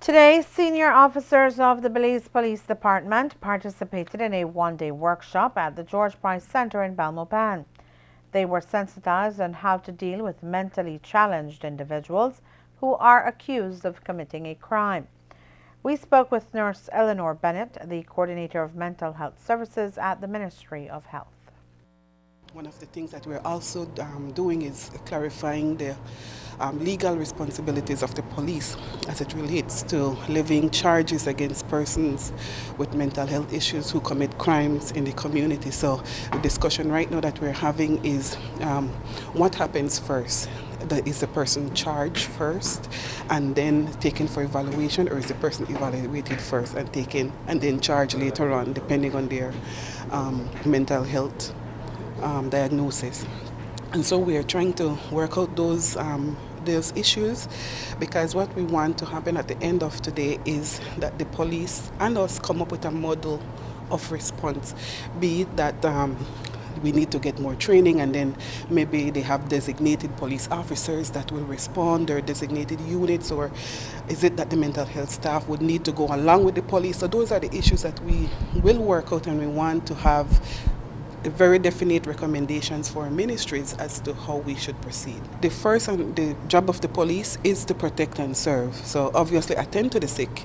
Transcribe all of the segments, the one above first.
Today, senior officers of the Belize Police Department participated in a one-day workshop at the George Price Center in Belmopan. They were sensitized on how to deal with mentally challenged individuals who are accused of committing a crime. We spoke with Nurse Eleanor Bennett, the coordinator of mental health services at the Ministry of Health. One of the things that we're also doing is clarifying the legal responsibilities of the police as it relates to levying charges against persons with mental health issues who commit crimes in the community. So the discussion right now that we're having is what happens first. Is the person charged first and then taken for evaluation, or is the person evaluated first and taken and then charged later on, depending on their mental health diagnosis? And so we are trying to work out those issues, because what we want to happen at the end of today is that the police and us come up with a model of response, be it that we need to get more training, and then maybe they have designated police officers that will respond, or designated units, or is it that the mental health staff would need to go along with the police? So those are the issues that we will work out, and we want to have very definite recommendations for ministries as to how we should proceed. The first and the job of the police is to protect and serve. So obviously attend to the sick,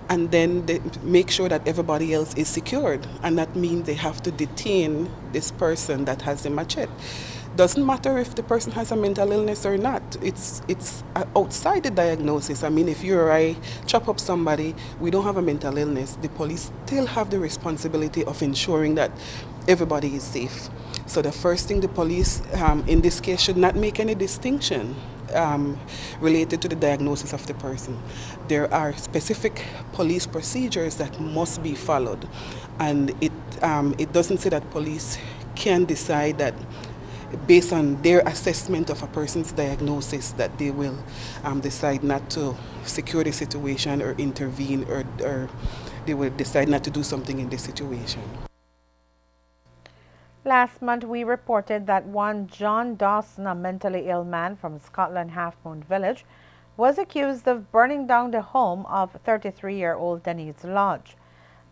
and then they make sure that everybody else is secured. And that means they have to detain this person that has the machete. Doesn't matter if the person has a mental illness or not. It's outside the diagnosis. I mean, if you or I chop up somebody, we don't have a mental illness, the police still have the responsibility of ensuring that everybody is safe. So the first thing, the police in this case should not make any distinction related to the diagnosis of the person. There are specific police procedures that must be followed, and it doesn't say that police can decide that based on their assessment of a person's diagnosis that they will decide not to secure the situation or intervene, or they will decide not to do something in this situation. Last month, we reported that one John Dawson, a mentally ill man from Scotland Half Moon Village, was accused of burning down the home of 33-year-old Denise Lodge.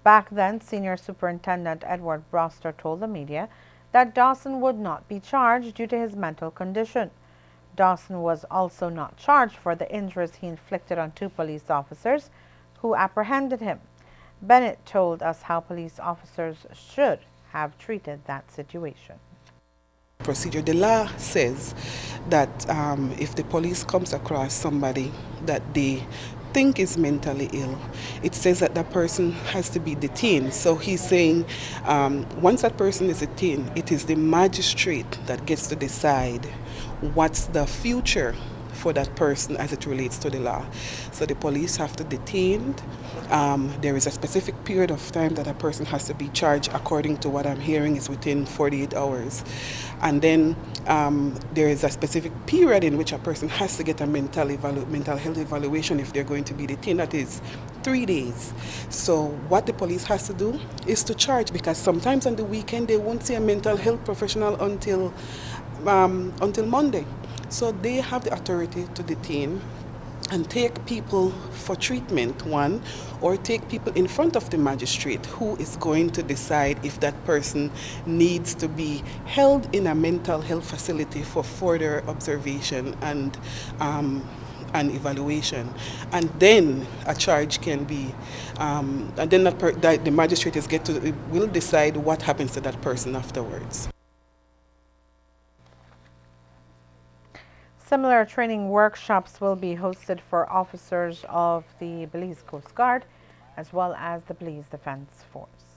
Back then, Senior Superintendent Edward Broster told the media that Dawson would not be charged due to his mental condition. Dawson was also not charged for the injuries he inflicted on 2 police officers who apprehended him. Bennett told us how police officers should have treated that situation. Procedure. The law says that if the police comes across somebody that they think is mentally ill, it says that that person has to be detained. So he's saying once that person is detained, it is the magistrate that gets to decide what's the future for that person as it relates to the law. So the police have to detain. There is a specific period of time that a person has to be charged, according to what I'm hearing is within 48 hours. And then there is a specific period in which a person has to get a mental health evaluation if they're going to be detained. That is 3 days. So what the police has to do is to charge, because sometimes on the weekend they won't see a mental health professional until Monday. So they have the authority to detain and take people for treatment, one, or take people in front of the magistrate, who is going to decide if that person needs to be held in a mental health facility for further observation and evaluation. And then a charge can be, and then the magistrate will decide what happens to that person afterwards. Similar training workshops will be hosted for officers of the Belize Coast Guard as well as the Belize Defence Force.